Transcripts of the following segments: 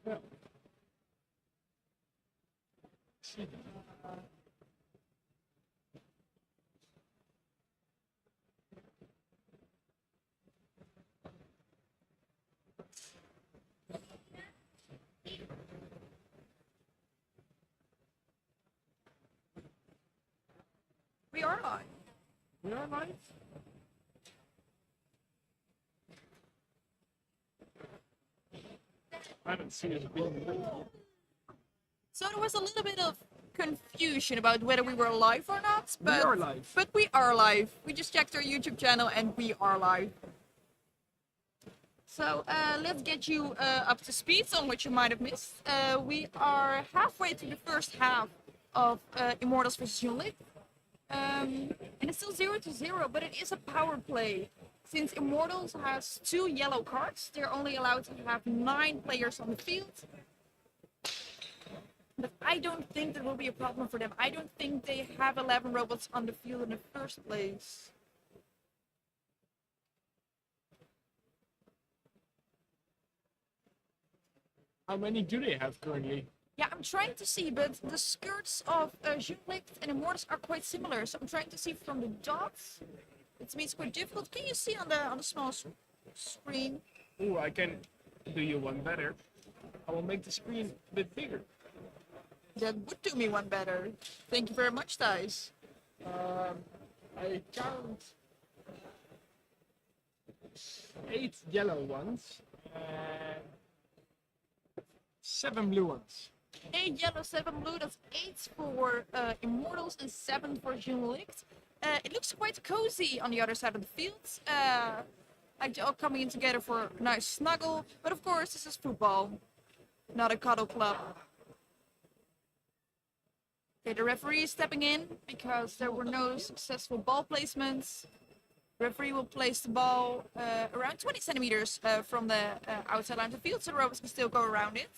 Yeah. We are live. We are live. I haven't seen it being. So there was a little bit of confusion about whether we were live or not, but We are live. But we are live. We just checked our YouTube channel and we are live. So let's get you up to speed on what you might have missed. We are halfway through the first half of Immortals vs. ZJUNlict. And it's still 0-0, but it is a power play. Since Immortals has 2 yellow cards, they're only allowed to have 9 players on the field. But I don't think that will be a problem for them. I don't think they have 11 robots on the field in the first place. How many do they have currently? Yeah, I'm trying to see, but the skirts of ZJUNlict and Immortals are quite similar. So I'm trying to see from the dots. It means quite difficult. Can you see on the small screen? Ooh, I can do you one better. I will make the screen a bit bigger. That would do me one better. Thank you very much, Thijs. I count 8 yellow ones and 7 blue ones. 8 yellow, 7 blue. That's 8 for Immortals and 7 for ZJUNlict. It looks quite cozy on the other side of the field. Like they're all coming in together for a nice snuggle. But of course, this is football, not a cuddle club. Okay, the referee is stepping in because there were no successful ball placements. The referee will place the ball around 20 centimeters from the outside line of the field, so the robots can still go around it.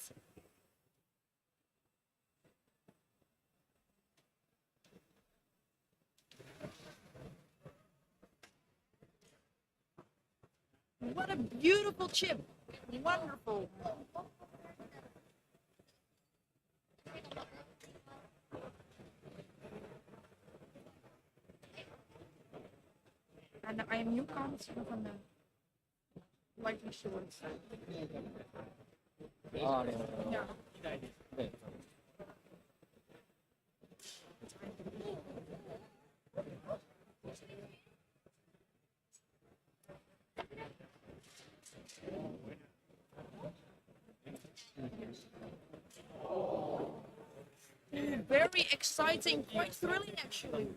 What a beautiful chip. Wonderful. And I am new comments from the life insurance. Yeah. Very exciting, quite thrilling actually.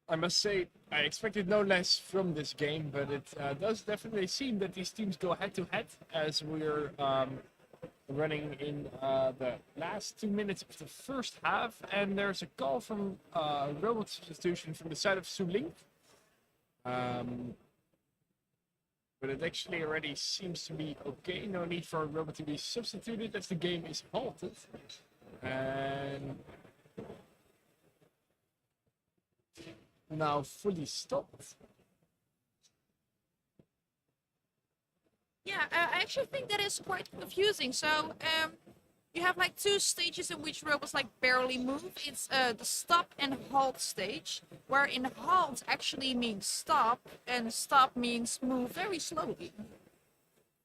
I must say, I expected no less from this game, but it does definitely seem that these teams go head to head as we're running in the last 2 minutes of the first half, and there's a call from robot substitution from the side of ZJUNlict. But it actually already seems to be okay. No need for a robot to be substituted as the game is halted. And now fully stopped. Yeah, I actually think that is quite confusing. So you have like 2 stages in which robots like barely move. It's the stop and halt stage, where in halt actually means stop and stop means move very slowly.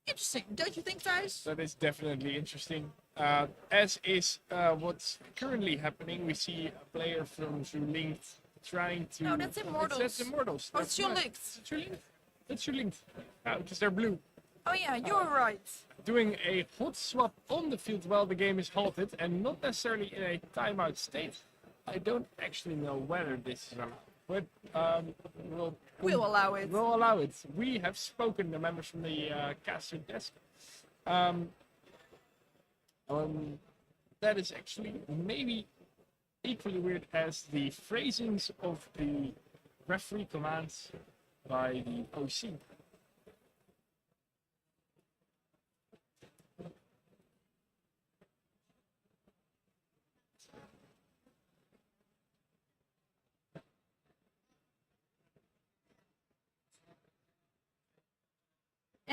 Interesting, don't you think, guys? That is definitely interesting. As is what's currently happening, we see a player from ZJUNlict trying to... No, that's Immortals. That's Immortals. Oh, it's ZJUNlict. ZJUNlict? That's ZJUNlict. Because they're blue. Oh yeah, you're right. Doing a hot swap on the field while the game is halted and not necessarily in a timeout state. I don't actually know whether this is allowed, but We'll allow it. We'll allow it. We have spoken, the members from the caster desk. That is actually maybe equally weird as the phrasings of the referee commands by the OC.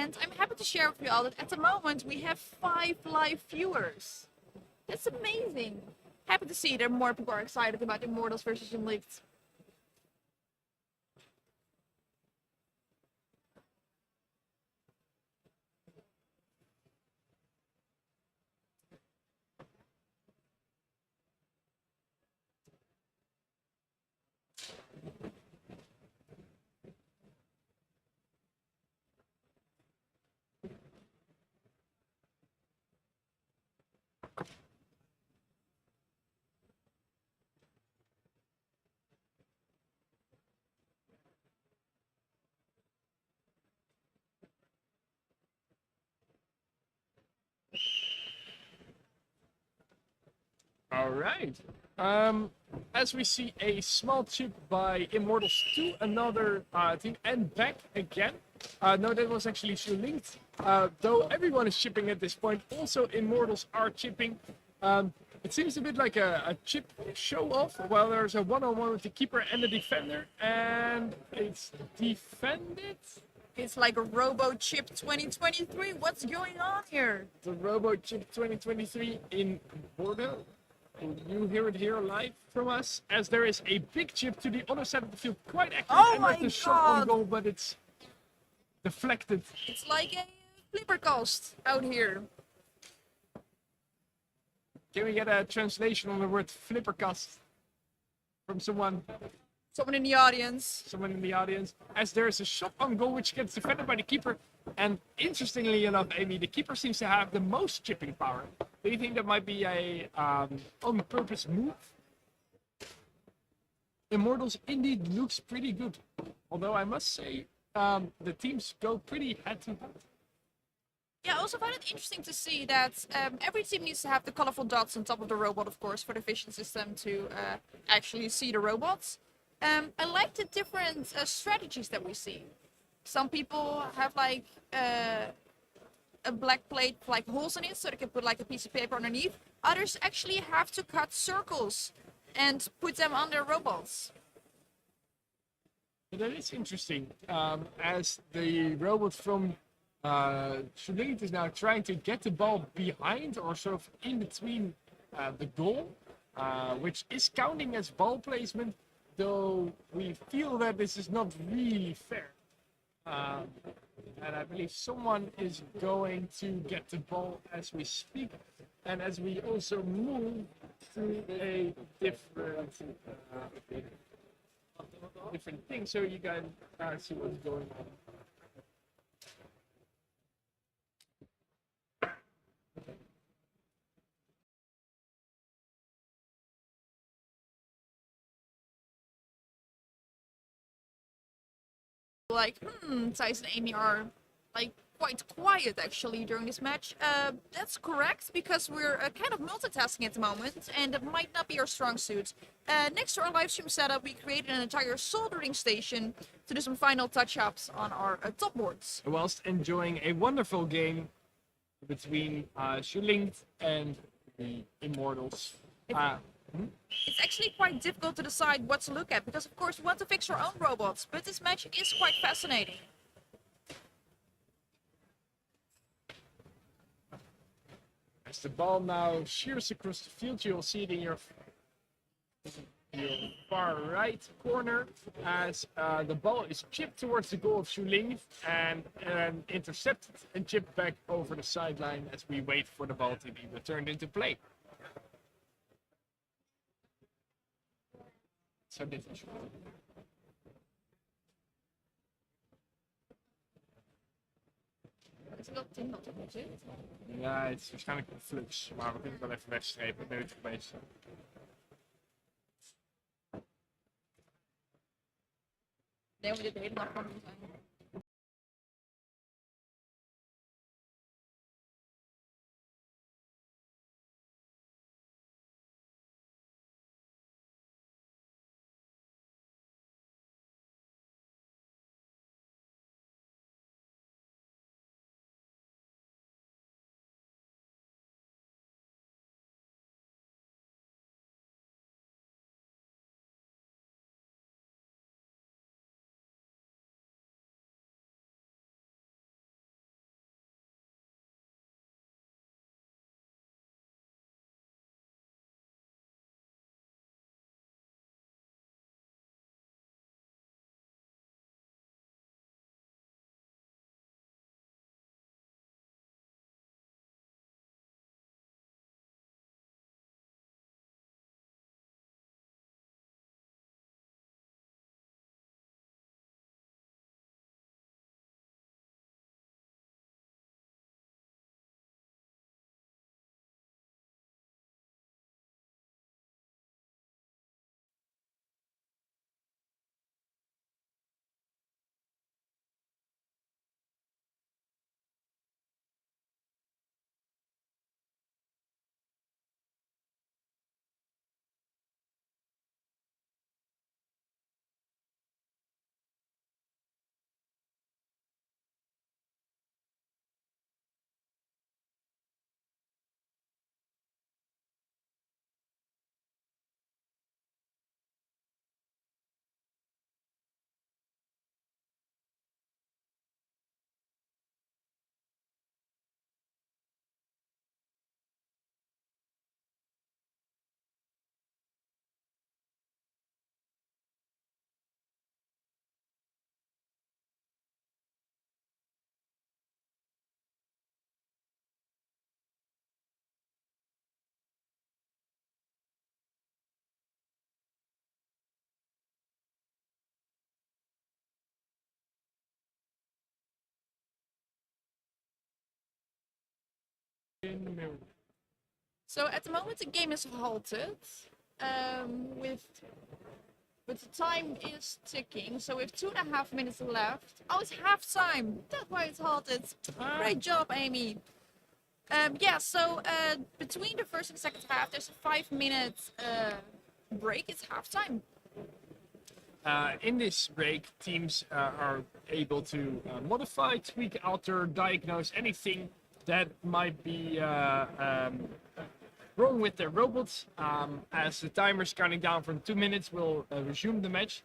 And I'm happy to share with you all that at the moment we have 5 live viewers. That's amazing. Happy to see that more people are excited about Immortals versus ZJUNlict. All right. As we see a small chip by Immortals to another team and back again. No, that was actually ZJUNlict. Though everyone is chipping at this point, also Immortals are chipping. It seems a bit like a chip show-off, while there's a one-on-one with the keeper and the defender, and it's defended. It's like a RoboCup 2023. What's going on here? The RoboCup 2023 in Bordeaux. And you hear it here live from us, as there is a big chip to the other side of the field, quite accurate, Oh and my with the shot on God. goal, but it's deflected. It's like a flipper coast out here. Can we get a translation on the word flippercast from someone Someone in the audience. in the audience? As there is a shot on goal which gets defended by the keeper, and interestingly enough, Amy, the keeper seems to have the most chipping power. Do you think that might be a on-purpose move? Immortals indeed looks pretty good, although I must say the teams go pretty head-to-head. Yeah, I also find it interesting to see that every team needs to have the colorful dots on top of the robot, of course, for the vision system to actually see the robots. I like the different strategies that we see. Some people have like a black plate with like holes in it, so they can put like a piece of paper underneath. Others actually have to cut circles and put them on their robots. But that is interesting, as the robot from ZJUNlict is now trying to get the ball behind or sort of in between the goal, which is counting as ball placement, though we feel that this is not really fair. And I believe someone is going to get the ball as we speak, and as we also move to a different thing, so you can see what's going on. Like, Thijs and Amy are like quite quiet actually during this match. That's correct, because we're kind of multitasking at the moment, and it might not be our strong suit. Next to our live stream setup, we created an entire soldering station to do some final touch-ups on our top boards. Whilst enjoying a wonderful game between ZJUNlict and the Immortals. It's actually quite difficult to decide what to look at, because of course we want to fix our own robots, but this match is quite fascinating. As the ball now shears across the field, you'll see it in your far right corner, as the ball is chipped towards the goal of ZJUNlict and intercepted and chipped back over the sideline as we wait for the ball to be returned into play. So dit is Is dat Tim dat erop zit? Ja, het is waarschijnlijk een flux, maar we kunnen het wel even wegstrepen. Nu het geweest. Nee, we dit de hele dag gewoon doen zijn. So at the moment the game is halted. But the time is ticking, so we have 2.5 minutes left. Oh, it's half time. That's why it's halted. Great job, Amy. Yeah, so between the first and second half, there's a 5 minute break. It's half time. In this break, teams are able to modify, tweak, alter, diagnose anything that might be wrong with their robots. As the timer's counting down from 2 minutes, we'll resume the match.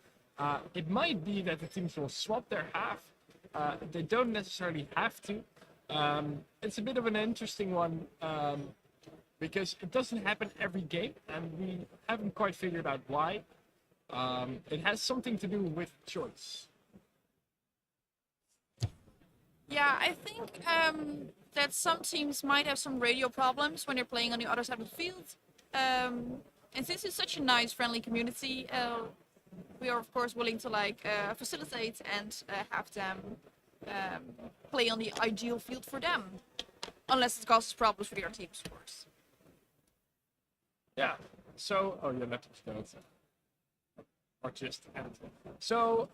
It might be that the teams will swap their half. They don't necessarily have to. It's a bit of an interesting one because it doesn't happen every game, and we haven't quite figured out why. It has something to do with choice. Yeah, I think that some teams might have some radio problems when they're playing on the other side of the field. And since it's such a nice, friendly community, we are of course willing to facilitate and have them play on the ideal field for them, unless it causes problems for their teams, of course. Yeah. So, oh, your laptop's going. Or just empty. So,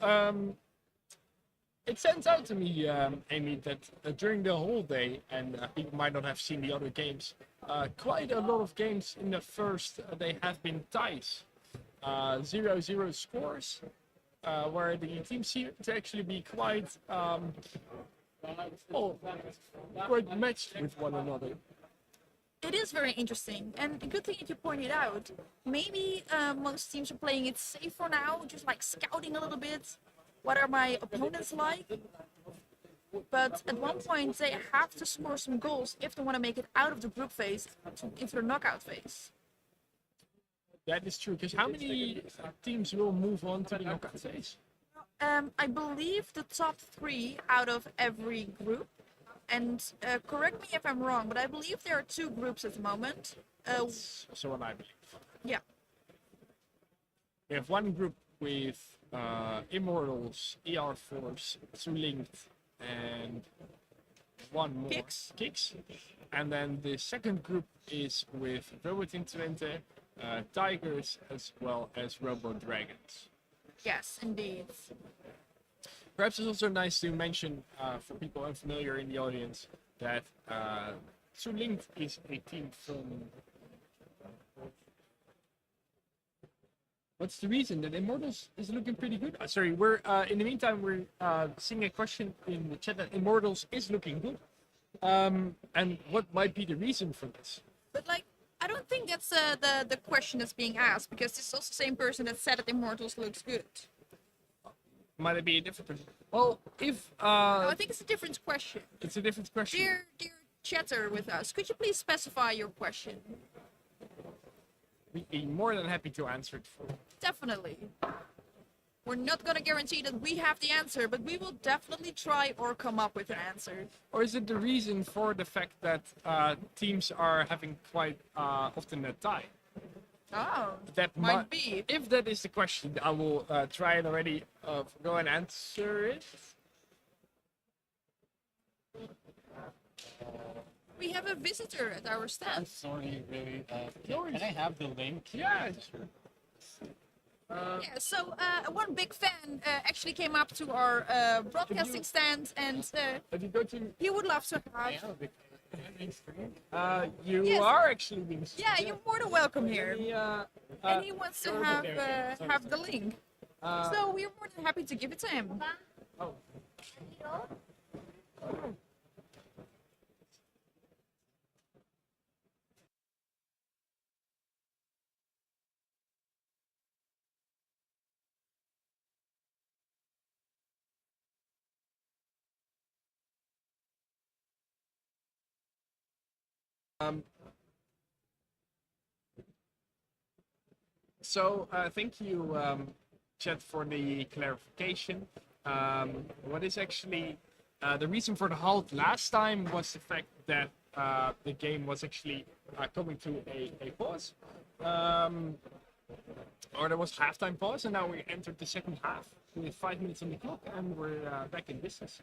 it turns out to me, Amy, that during the whole day, and people might not have seen the other games, quite a lot of games in the first they have been ties. 0-0 scores, where the teams seem to actually be quite quite matched with one another. It is very interesting, and a good thing that you pointed out. Maybe most teams are playing it safe for now, just like scouting a little bit. What are my opponents like? But at one point they have to score some goals if they want to make it out of the group phase into the knockout phase. That is true, because how many teams will move on to the knockout phase? I believe the top 3 out of every group. And correct me if I'm wrong, but I believe there are 2 groups at the moment. That's also what I believe. Yeah. We have one group with Immortals, ER Force, ZJUNlict, and one more. Kicks. And then the second group is with RoboCup, Tigers, as well as Robo Dragons. Yes, indeed. Perhaps it's also nice to mention for people unfamiliar in the audience that ZJUNlict is a team from. What's the reason that Immortals is looking pretty good? Sorry, we're in the meantime we're seeing a question in the chat that Immortals is looking good, and what might be the reason for this? But I don't think that's the question that's being asked, because this is also the same person that said that Immortals looks good. Might it be a different person? Well, if No, I think it's a different question. It's a different question. Dear chatter with us, could you please specify your question? We'd be more than happy to answer it for you. Definitely. We're not gonna guarantee that we have the answer, but we will definitely try or come up with an answer. Or is it the reason for the fact that teams are having quite often a tie? Oh, That might be. If that is the question, I will try and already go and answer it. We have a visitor at our stand. Sorry, really. Can I have the link? Yeah, sure. Yeah, so one big fan actually came up to our broadcasting stand, and If you go to, he would love to have. you Yes. are actually being. Yeah, you're more than welcome here. And he Uh, wants to have the link. So we're more than happy to give it to him. oh. So thank you, Chat, for the clarification. What is actually the reason for the halt last time was the fact that the game was actually coming to a pause. Or there was halftime pause, and now we entered the second half with 5 minutes on the clock, and we're back in business.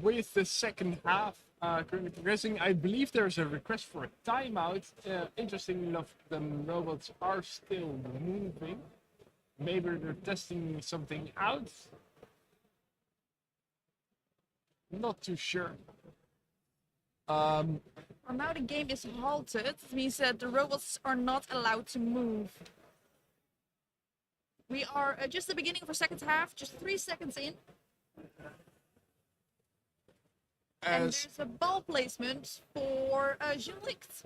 with the second half currently progressing. I believe there's a request for a timeout. Interestingly enough, the robots are still moving. Maybe they're testing something out. Not too sure. Well, now the game is halted. It means that the robots are not allowed to move. We are just the beginning of our second half, just 3 seconds in. And there's a ball placement for ZJUNlict.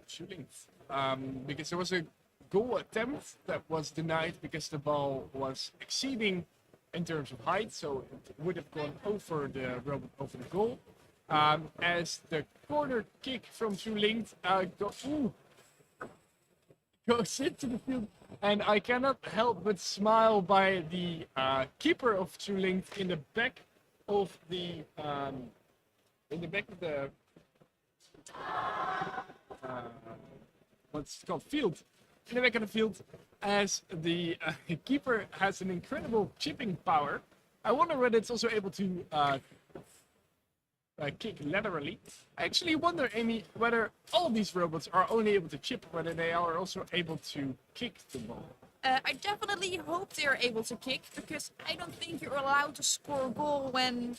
Because there was a goal attempt that was denied because the ball was exceeding in terms of height, so it would have gone over the robot, over the goal. As the corner kick from ZJUNlict goes into the field, and I cannot help but smile by the keeper of ZJUNlict in the back of the what's it called, field, in the back of the field, as the keeper has an incredible chipping power. I wonder whether it's also able to kick laterally. I actually wonder, Amy, whether all these robots are only able to chip, whether they are also able to kick the ball. I definitely hope they're able to kick, because I don't think you're allowed to score a goal when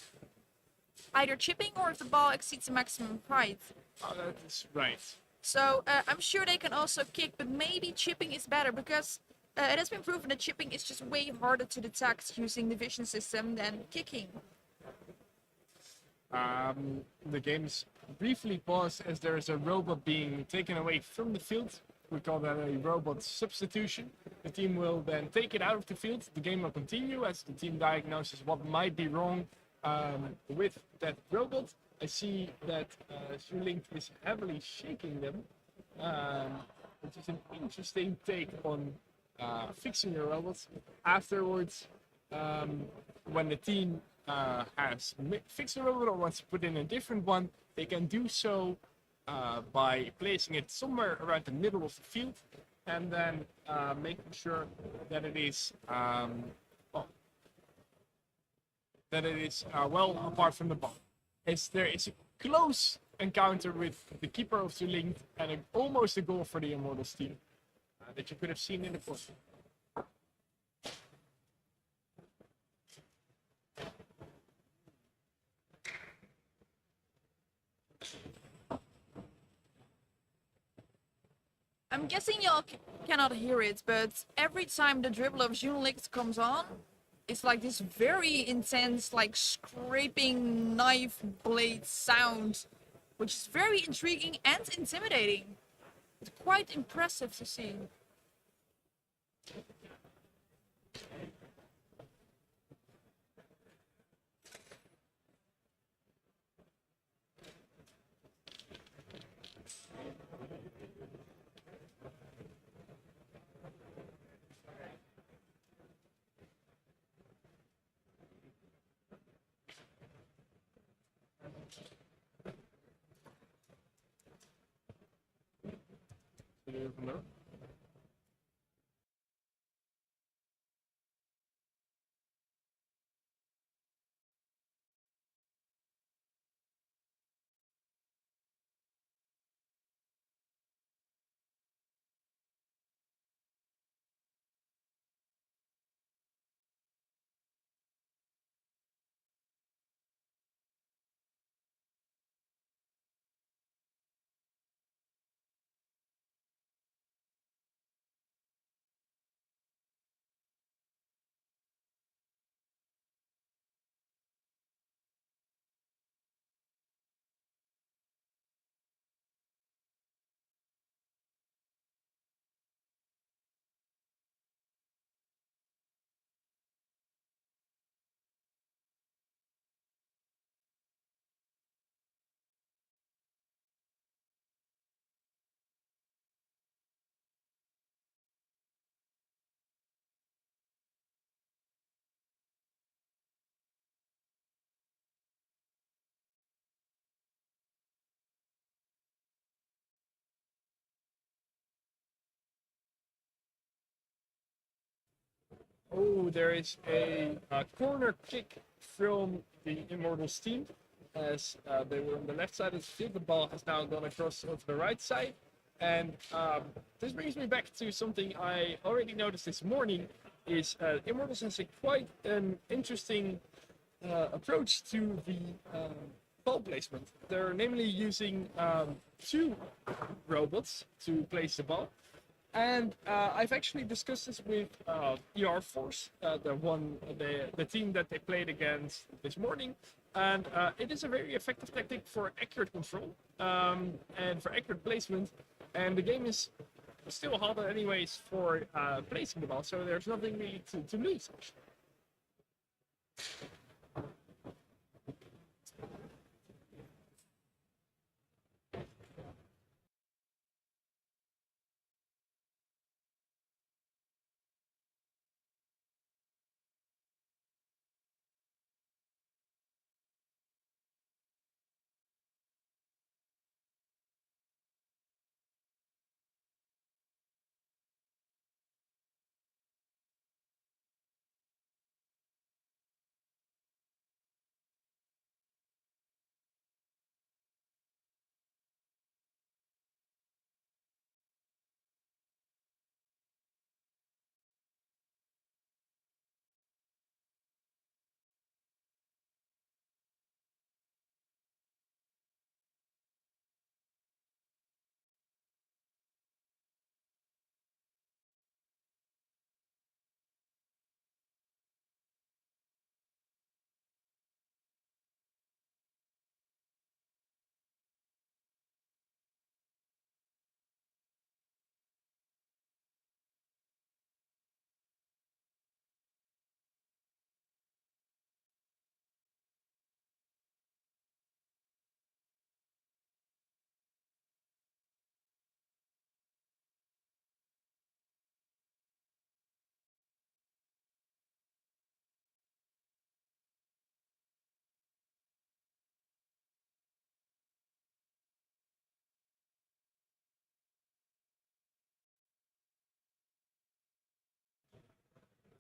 either chipping or if the ball exceeds the maximum height. Oh, that is right. So I'm sure they can also kick, but maybe chipping is better, because it has been proven that chipping is just way harder to detect using the vision system than kicking. The game's briefly paused as there is a robot being taken away from the field. We call that a robot substitution. The team will then take it out of the field. The game will continue as the team diagnoses what might be wrong with that robot. I see that ZJUNlict is heavily shaking them, which is an interesting take on fixing your robots. Afterwards, when the team has fixed a robot or wants to put in a different one, they can do so by placing it somewhere around the middle of the field, and then making sure that it is well apart from the ball. As there is a close encounter with the keeper of ZJUNlict and almost a goal for the Immortals team that you could have seen in the corner. I'm guessing y'all cannot hear it, but every time the dribble of ZJUNlict comes on, it's like this very intense, like scraping knife blade sound, which is very intriguing and intimidating. It's quite impressive to see. Oh, there is a corner kick from the Immortals team. as they were on the left side of the field. The ball has now gone across over the right side. And this brings me back to something I already noticed this morning, is Immortals has a quite an interesting approach to the ball placement. They're namely using two robots to place the ball. And I've actually discussed this with Force, the team that they played against this morning, and it is a very effective tactic for accurate control and for accurate placement. And the game is still harder anyways for placing the ball, so there's nothing really to lose.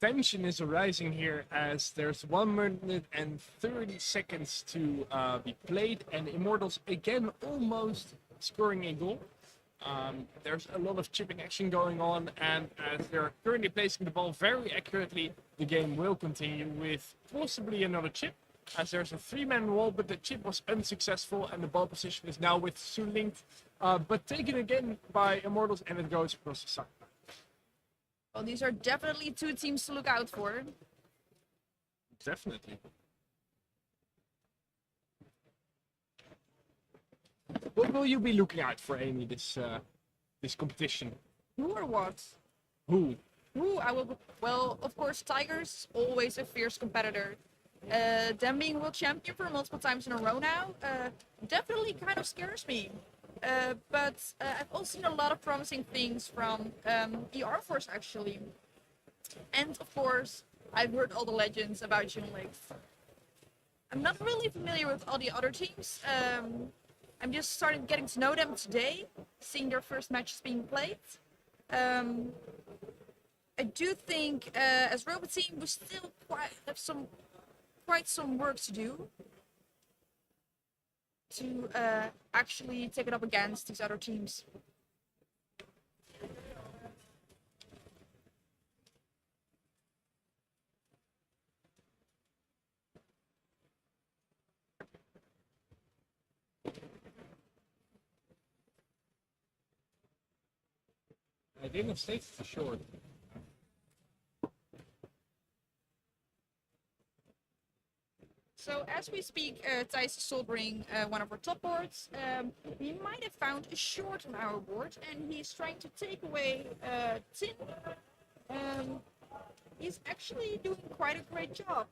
Tension is arising here as there's 1 minute and 30 seconds to be played, and Immortals again almost scoring a goal. There's a lot of chipping action going on, and as they're currently placing the ball very accurately, the game will continue with possibly another chip, as there's a 3-man wall, but the chip was unsuccessful, and the ball position is now with ZJUNlict, but taken again by Immortals, and it goes across the side. Well, these are definitely two teams to look out for. Definitely. What will you be looking out for, Amy, this competition? Who or what? Who? I will. Well, of course, Tigers always a fierce competitor. Them being world champion for multiple times in a row now, definitely kind of scares me. But I've also seen a lot of promising things from Force actually. And of course, I've heard all the legends about ZJUNlict. I'm not really familiar with all the other teams. I'm just starting getting to know them today, seeing their first matches being played. I do think as Robo Team we still have quite some work to do to actually take it up against these other teams. I didn't state for sure. So as we speak, Thijs is soldering one of our top boards. We might have found a short on our board, and he's trying to take away tin. He's actually doing quite a great job,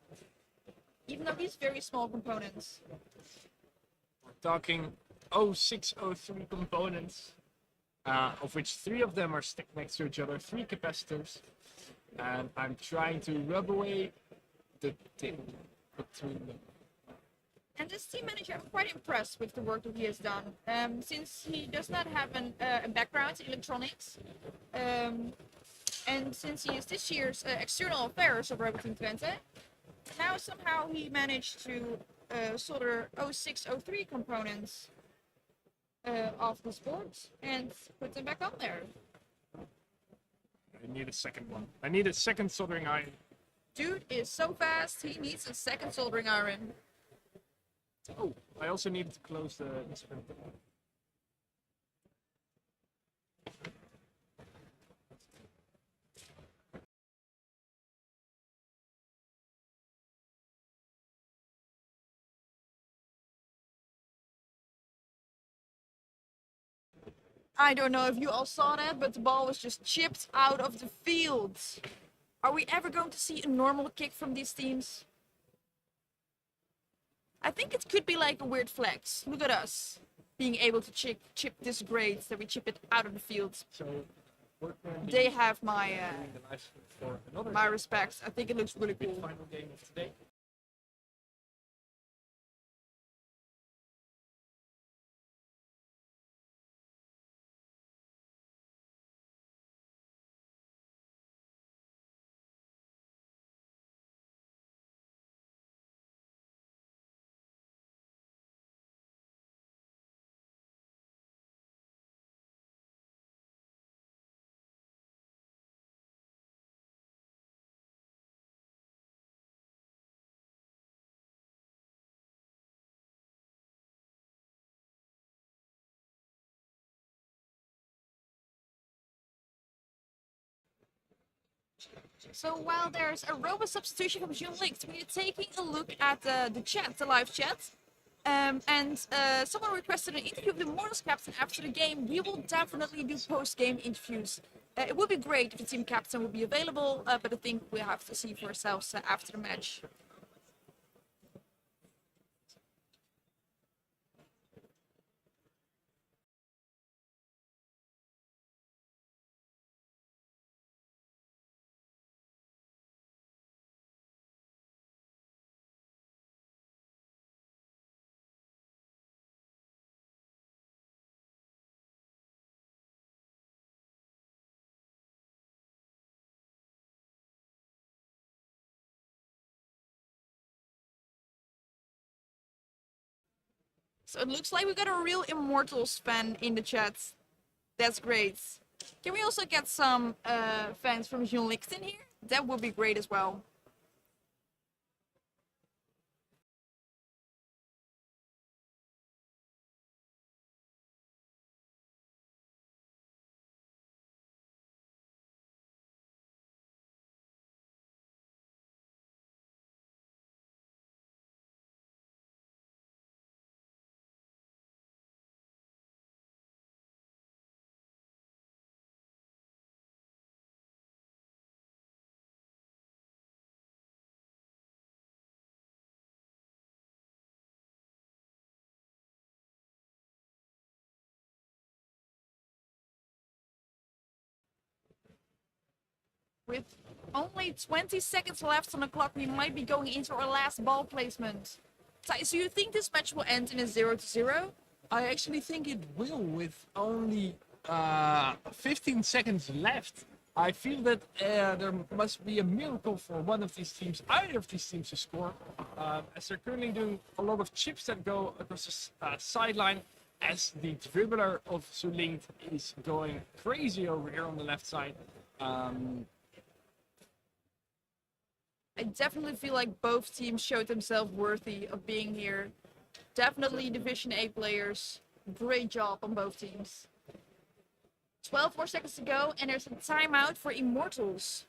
even though these very small components. We're talking 0603 components, of which 3 of them are stacked next to each other, 3 capacitors, and I'm trying to rub away the tin between them. And this team manager, I'm quite impressed with the work that he has done. Since he does not have a background in electronics, and since he is this year's external affairs of RoboCup 20, now somehow he managed to solder 0603 components off this board and put them back on there. I need a second one. I need a second soldering iron. Dude is so fast, he needs a second soldering iron. Oh, I also needed to close the printer. I don't know if you all saw that, but the ball was just chipped out of the field. Are we ever going to see a normal kick from these teams? I think it could be like a weird flex. Look at us being able to chip this great that we chip it out of the field. So we're currently They have my doing the live stream for another my respects. I think it looks really cool. final game of today. So while there's a robot substitution from ZJUNlict, we are taking a look at the chat, the live chat. Someone requested an interview of the Immortals captain after the game. We will definitely do post-game interviews. It would be great if the team captain would be available, but I think we'll have to see for ourselves after the match. So it looks like we got a real Immortals fan in the chat. That's great. Can we also get some fans from ZJUNlict in here? That would be great as well. With only 20 seconds left on the clock, we might be going into our last ball placement. Thijs, do you think this match will end in a 0-0? I actually think it will with only 15 seconds left. I feel that there must be a miracle for one of these teams, either of these teams, to score. As they're currently doing a lot of chips that go across the sideline, as the dribbler of ZJUNlict is going crazy over here on the left side. I definitely feel like both teams showed themselves worthy of being here. Definitely Division A players. Great job on both teams. 12 more seconds to go, and there's a timeout for Immortals.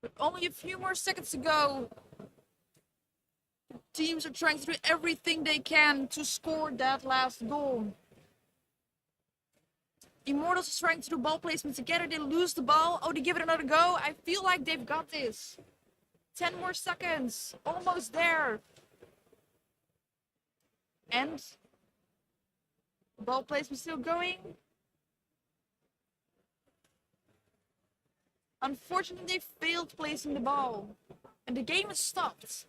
With only a few more seconds to go. Teams are trying to do everything they can to score that last goal. Immortals is trying to do ball placement together. They lose the ball. Oh, they give it another go. I feel like they've got this. 10 more seconds. Almost there. And ball placement still going. Unfortunately, they failed placing the ball. And the game is stopped.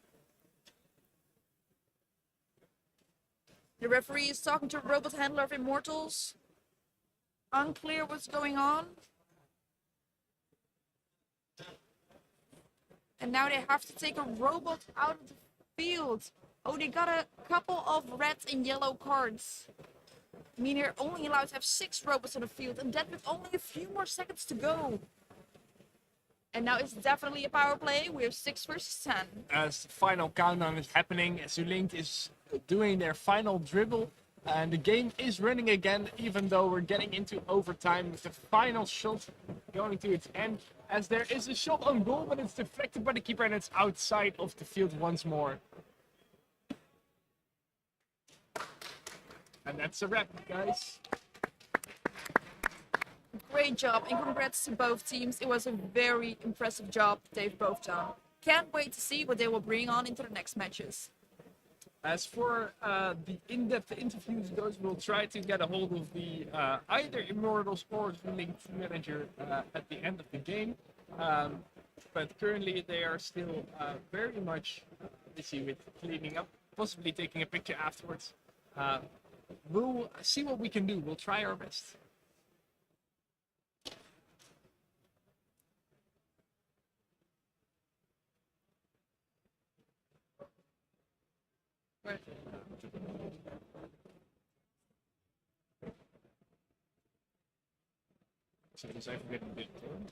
The referee is talking to a robot handler of Immortals. Unclear what's going on. And now they have to take a robot out of the field. Oh, they got a couple of red and yellow cards. I mean, they're only allowed to have 6 robots on the field, and that with only a few more seconds to go. And now it's definitely a power play. We have 6 versus 10. As the final countdown is happening, ZJUNlict is doing their final dribble. And the game is running again, even though we're getting into overtime with the final shot going to its end. As there is a shot on goal, but it's deflected by the keeper and it's outside of the field once more. And that's a wrap, guys. Great job, and congrats to both teams. It was a very impressive job they've both done. Can't wait to see what they will bring on into the next matches. As for the in-depth interviews, those will try to get a hold of the either Immortals or ZJUNlict manager at the end of the game. But currently they are still very much busy with cleaning up, possibly taking a picture afterwards. We'll see what we can do. We'll try our best.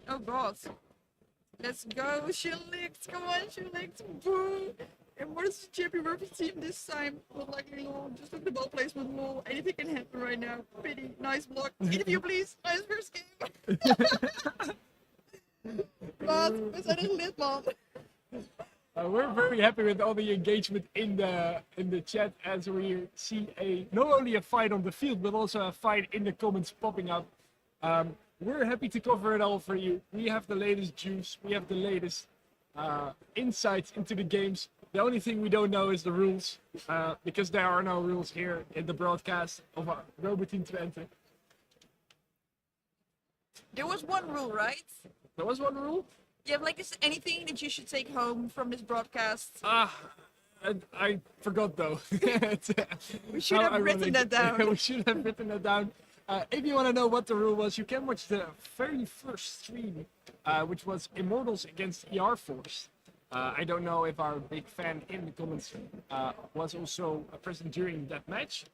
Oh god. Let's go, ZJUNlict. Come on, ZJUNlict. Boom. And what is the champion rugby team this time? Not likely lol. Just look at the ball placement lol. Anything can happen right now. Pity. Nice block. Interview please. Nice first game. Wat? We zijn echt lid, man. We're very happy with all the engagement in the chat as we see not only a fight on the field but also a fight in the comments popping up. We're happy to cover it all for you. We have the latest juice. We have the latest insights into the games. The only thing we don't know is the rules, because there are no rules here in the broadcast of RoboCup 20. There was one rule, right? There was one rule? Yeah, like, is there anything that you should take home from this broadcast? I forgot though. We should have written that down. We should have written that down. If you want to know what the rule was, you can watch the very first stream, which was Immortals against ER Force. I don't know if our big fan in the comments was also present during that match.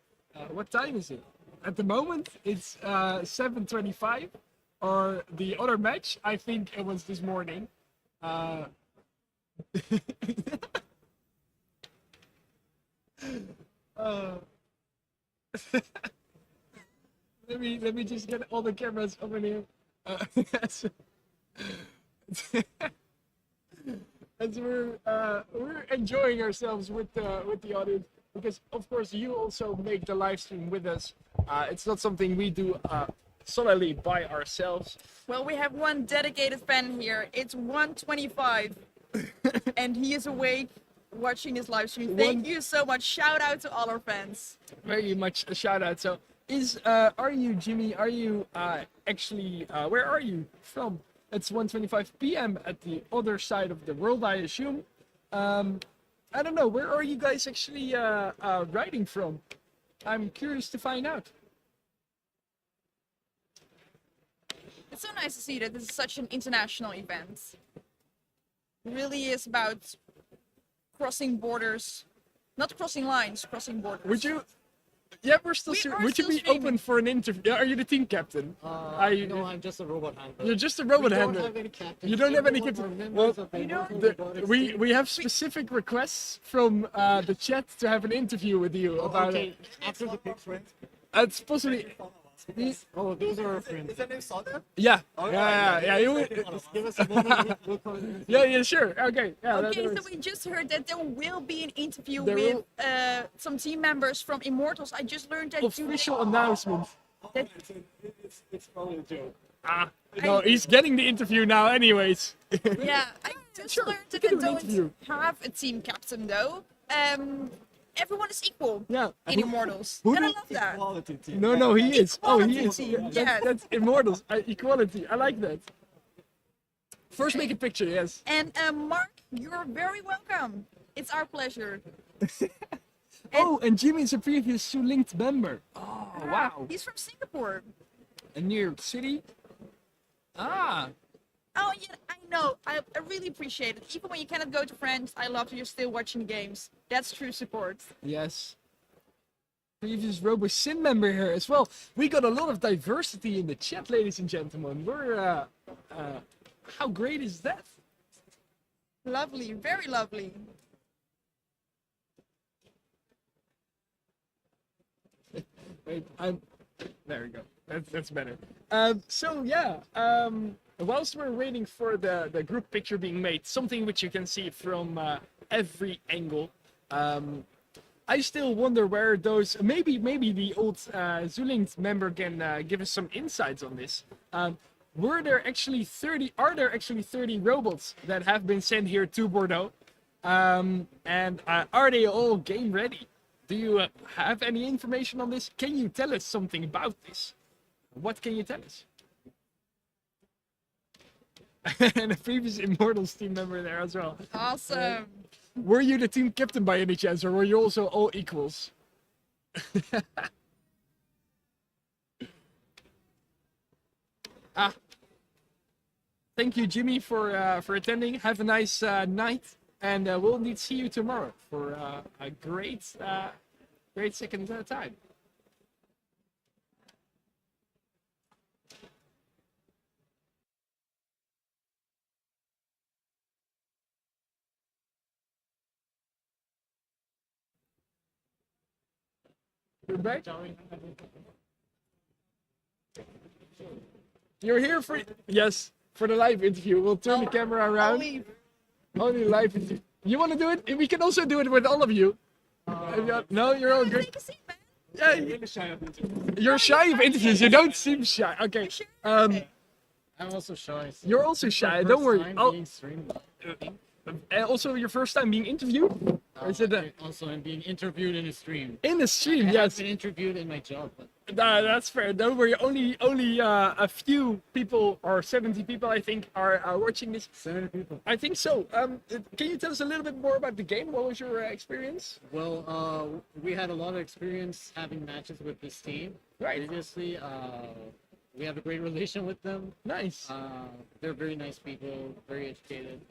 What time is it? At the moment, it's 7:25. Or the other match, I think it was this morning. Let me just get all the cameras over here. As we're enjoying ourselves with the audience, because of course you also make the live stream with us. It's not something we do solely by ourselves. Well, we have one dedicated fan here. It's 1:25, and he is awake watching this live stream. Thank you so much. Shout out to all our fans. Very much a shout out. So, are you Jimmy? Are you actually? Where are you from? It's 1:25 p.m. at the other side of the world, I assume. I don't know. Where are you guys actually writing from? I'm curious to find out. It's so nice to see that this is such an international event. It really is about crossing borders. Not crossing lines, crossing borders. Would you... Yeah, would you be open for an interview? Are you the team captain? No, I'm just a robot handler. You're just a robot handler. We don't have any captains. You don't have any captain. Well, we have specific requests from the chat to have an interview with you about okay. After the picks, right? It's possibly. Oh, those are our friends. Is that name Saga? Yeah. Oh, Yeah. Just give us a moment. We'll call it. Yeah, sure. Okay. Yeah, Okay, so that we just heard that there will be an interview There with some team members from Immortals. I just learned that official announcement. that It's probably a joke. No, he's getting the interview now anyways. yeah, I just Sure, learned we that can they do an interview. don't have a team captain though. Everyone is equal Yeah. in Immortals, who and I did- love that. Quality team. No, he is. Oh, he Equality is. team, That's, yes. that's Immortals. Equality. I like that. First, make a picture. Yes. And Mark, you're very welcome. It's our pleasure. Oh, and Jimmy is a previous ZJUNlict member. Oh, wow. He's from Singapore. In New York City. Ah. Oh yeah, I know. I really appreciate it. Even when you cannot go to France, I love that you're still watching games. That's true support. Yes. Previous RoboCup member here as well. We got a lot of diversity in the chat, ladies and gentlemen. We're how great is that? Lovely, very lovely. Wait, there we go. That's better. So yeah. Whilst we're waiting for the group picture being made, something which you can see from every angle. I still wonder where those maybe the old ZJUNlict member can give us some insights on this. Are there actually 30 robots that have been sent here to Bordeaux? And are they all game ready? Do you have any information on this? Can you tell us something about this? What can you tell us? And a previous Immortals team member there as well. Awesome. Were you the team captain by any chance, or were you also all equals? Thank you, Jimmy, for attending. Have a nice night, and we'll indeed see you tomorrow for a great second time. You're back? You're here for for the live interview. We'll turn the camera around. Only live interview. You want to do it? We can also do it with all of you. No, you're all good. Take a seat, man. Yeah, you're shy of interviews. You don't seem shy. Okay. I'm also shy. So You're also it's my shy. first Don't worry. time I'll- being streamed. Also, your first time being interviewed? Or is it Also, I'm being interviewed in a stream. in the stream? I have Yes. been interviewed in my job, but That's fair. Don't worry. Only a few people, or 70 people, I think, are watching this. 70 people. I think so. Can you tell us a little bit more about the game? What was your experience? Well, we had a lot of experience having matches with this team. Right. Previously, we have a great relation with them. Nice. They're very nice people, very educated,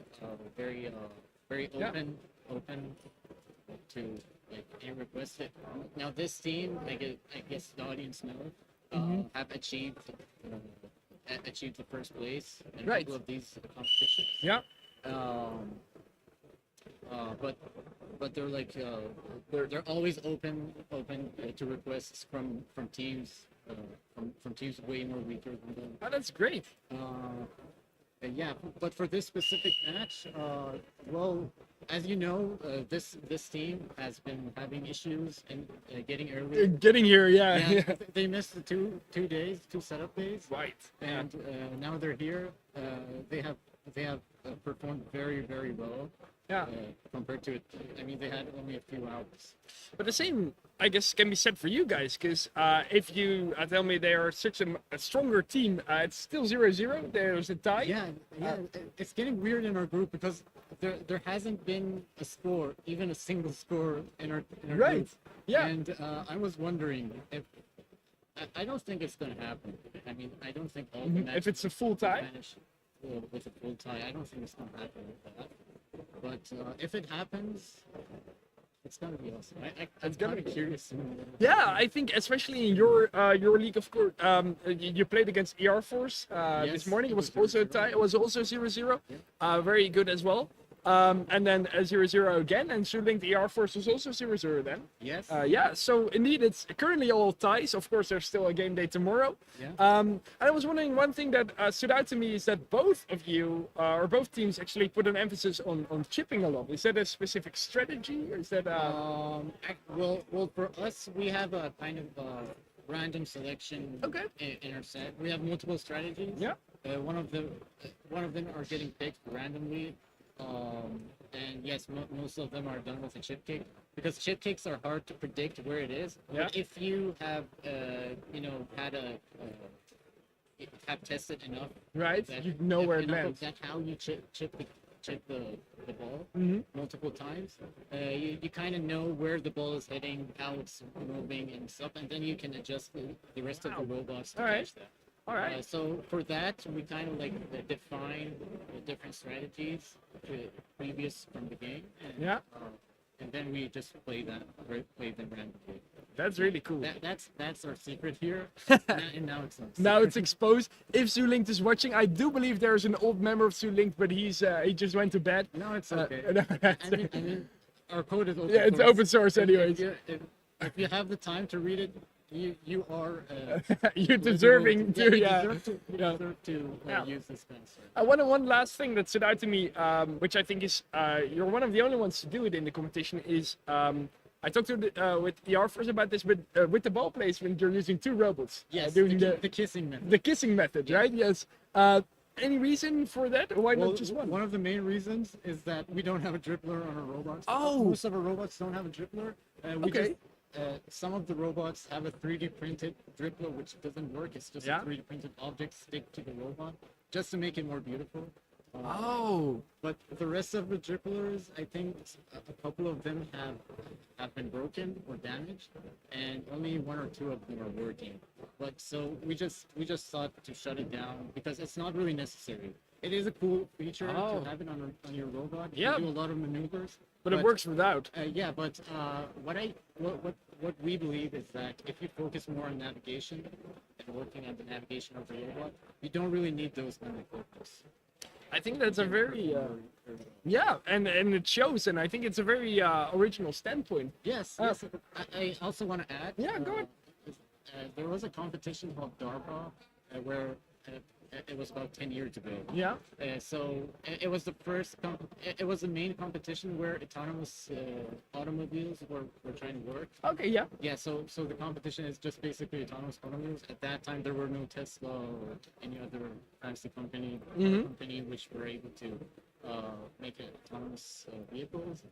very Yeah. open to like any requests. Now this team, I guess the audience know, have achieved the first place in a Right. couple of these competitions. Yeah. But they're like they're always open to requests from teams from teams way more weaker than them. Oh, that's great. And yeah, but for this specific match, well, as you know, this team has been having issues in getting earlier. Getting here, yeah. Yeah, they missed the two days, two setup days, Right. and now they're here. They have performed very well. Yeah. Compared to it, I mean, they had only a few hours. But the same, I guess, can be said for you guys, because if you tell me they are such a stronger team, it's still 0-0. There's a tie. Yeah, it's getting weird in our group because there hasn't been a score, even a single score in our Right. group. Yeah. And I was wondering if I don't think it's gonna happen. I mean, I don't think all the matches If it's a full tie. finish with a full tie. I don't think it's gonna happen with that. But if it happens, it's gonna be awesome. I'm gonna kind of be. curious. Yeah, I think especially in your league, of course, you played against ER Force this Yes, morning. It it was was also a 0-0. tie. It was also 0-0. Very good as well. and then 0-0 again, and ZJUNlict ER Force was also 0-0 then. Yes. Yeah, so indeed it's currently all ties. Of course, there's still a game day tomorrow. Yeah. And I was wondering, one thing that stood out to me is that both of you, or both teams, actually put an emphasis on chipping a lot. Is that a specific strategy, or is that? Well, for us, we have a kind of random selection Okay. in our set. We have multiple strategies. Yeah. One of them are getting picked randomly, and yes, most of them are done with a chip kick because chip kicks are hard to predict where it is. Yeah. But if you have, had have tested enough, Right. that, You know where it enough of lands. that how you chip the ball Mhm. multiple times. You kind of know where the ball is heading, how it's moving and stuff, and then you can adjust the rest of the robots to All right. catch that. All right. So for that, we kind of like define the different strategies previous from the game, and, Yeah. and then we just play them randomly. That's really cool. That's our secret here, and now it's not. Now it's exposed. If ZJUNlict is watching, I do believe there's an old member of ZJUNlict, but he just went to bed. No, it's okay. No, that's- I mean, our code is open. yeah, it's source. open source anyways. If you have the time to read it, you are. You're deserving you to, yeah. deserve to, Yeah. Yeah. use this answer. One last thing that stood out to me, which I think is you're one of the only ones to do it in the competition, is I talked with ER Force about this, but with the ball placement, you're using two robots. Yes, doing the kissing method. the kissing method, right? Yes. Any reason for that? Or why Well, not just one? One of the main reasons is that we don't have a dribbler on our robots. Oh. Most of our robots don't have a dribbler. Okay. Some of the robots have a 3D printed dribbler, which doesn't work. It's just Yeah. a 3D printed object stick to the robot, just to make it more beautiful. Oh. But the rest of the dribblers, I think a couple of them have been broken or damaged, and only one or two of them are working. But so we just thought to shut it down because it's not really necessary. It is a cool feature Oh. to have it on your robot. You Yeah. can do a lot of maneuvers. But it works without. Yeah, but what we believe is that if you focus more on navigation and working on the navigation of the robot, you don't really need those kind of focus. I think that's a very yeah, and it shows, and I think it's a very original standpoint. Yes, yes. I also want to add. Yeah, go ahead. There was a competition called DARPA where it was about 10 years ago. Yeah. So it was the first. It was the main competition where autonomous automobiles were trying to work. Okay. Yeah. Yeah. So the competition is just basically autonomous automobiles. At that time, there were no Tesla or any other fancy company which were able to make autonomous vehicles.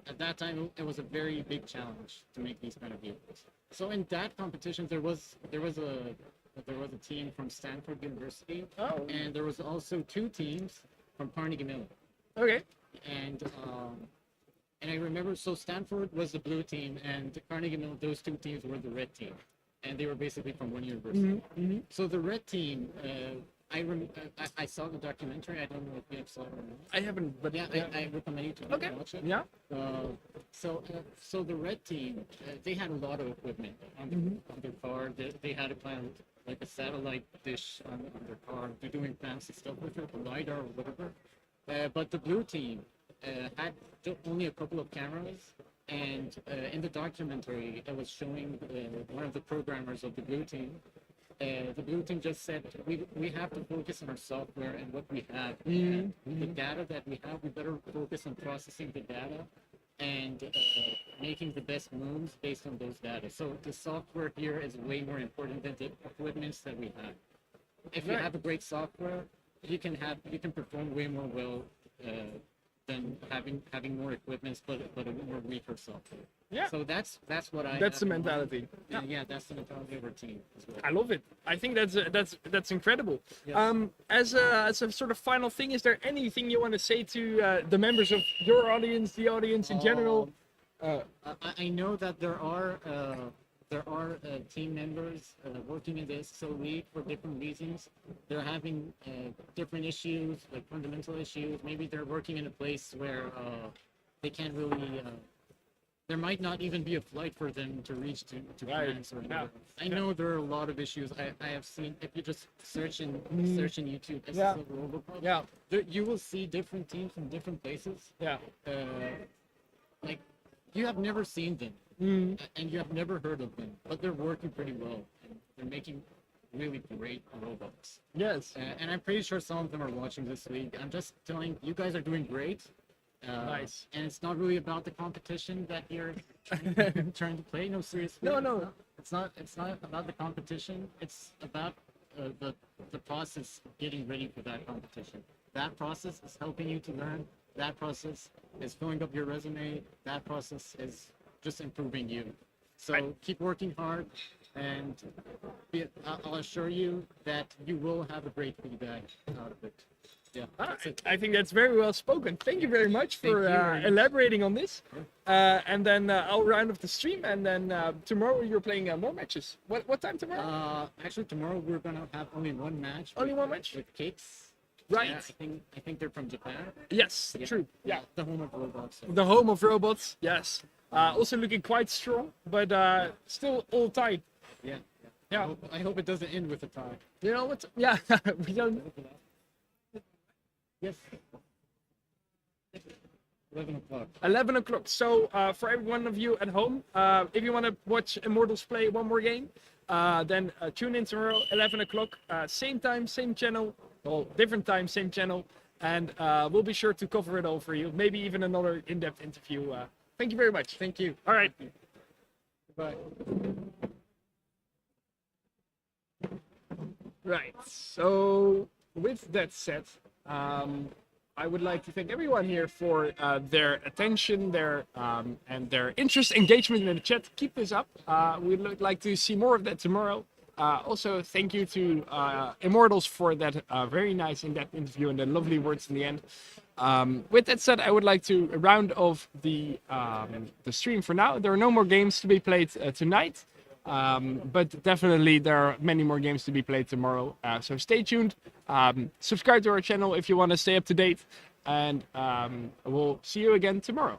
At that time, it was a very big challenge to make these kind of vehicles. So in that competition, there was a team from Stanford University, Oh. and there was also two teams from Carnegie Mellon. Okay. And I remember, so Stanford was the blue team, and Carnegie Mellon, those two teams were the red team, and they were basically from one university. So the red team, I saw the documentary. I don't know if you have saw it or not. I haven't, but Yeah, I recommend you to Okay. watch it. Yeah. So the red team, they had a lot of equipment on their car. They had a plan, like a satellite dish on their car. They're doing fancy stuff with it, the LiDAR or whatever. But the blue team had only a couple of cameras. And in the documentary, it was showing one of the programmers of the blue team. The blue team just said, we have to focus on our software and what we have. And the data that we have, we better focus on processing the data and making the best moves based on those data. So the software here is way more important than the equipments that we have. If you Right. have a great software, you can perform way more well than having more equipments but a more weaker software. Yeah. So that's what I. That's the have in mind. mentality. Yeah, that's the mentality of our team as well. I love it. I think that's incredible. Yes. As a sort of final thing, is there anything you want to say to the members of your audience, the audience in general? I know that there are team members working in this so league for different reasons. They're having different issues, like fundamental issues. Maybe they're working in a place where they can't really there might not even be a flight for them to reach to Right. France or Yeah. whatever. I know there are a lot of issues. I have seen, if you just search in YouTube, Yeah. RoboCup, Yeah, you will see different teams from different places. yeah, Like you have never seen them, and you have never heard of them, but they're working pretty well. And they're making really great robots. yes. And I'm pretty sure some of them are watching this league. I'm just telling you guys are doing great. Nice. And it's not really about the competition that you're trying to play. No, seriously. No. It's not. It's not about the competition. It's about the process of getting ready for that competition. That process is helping you to learn. That process is filling up your resume. That process is just improving you. So keep working hard, and I'll assure you that you will have a great feedback out of it. Yeah, that's it. I think that's very well spoken. Thank you very much for Thank you very much. elaborating on this. And then I'll round off the stream, and then tomorrow you're playing more matches. What time tomorrow? Actually, tomorrow we're gonna have only one match. Only one match? with Cakes. Right. Yeah, I think they're from Japan. Yes, true. Yeah. The home of robots. So. The home of robots. Yes. Also looking quite strong, but still all tight. Yeah. Yeah. I hope it doesn't end with a tie. You know what? Yeah. We don't. Yes. 11 o'clock. 11 o'clock. So for every one of you at home, if you want to watch Immortals play one more game, then tune in tomorrow, 11 o'clock. Same time, same channel. Well, different time, same channel. And we'll be sure to cover it all for you. Maybe even another in-depth interview. Thank you very much. Thank you. All right. Bye. Right. So with that said, I would like to thank everyone here for their attention, and their interest, engagement in the chat. Keep this up. We'd like to see more of that tomorrow. Also, thank you to Immortals for that very nice in-depth interview and the lovely words in the end. With that said, I would like to round off the stream for now. There are no more games to be played tonight. But definitely there are many more games to be played tomorrow. So stay tuned. Subscribe to our channel if you want to stay up to date. And we'll see you again tomorrow.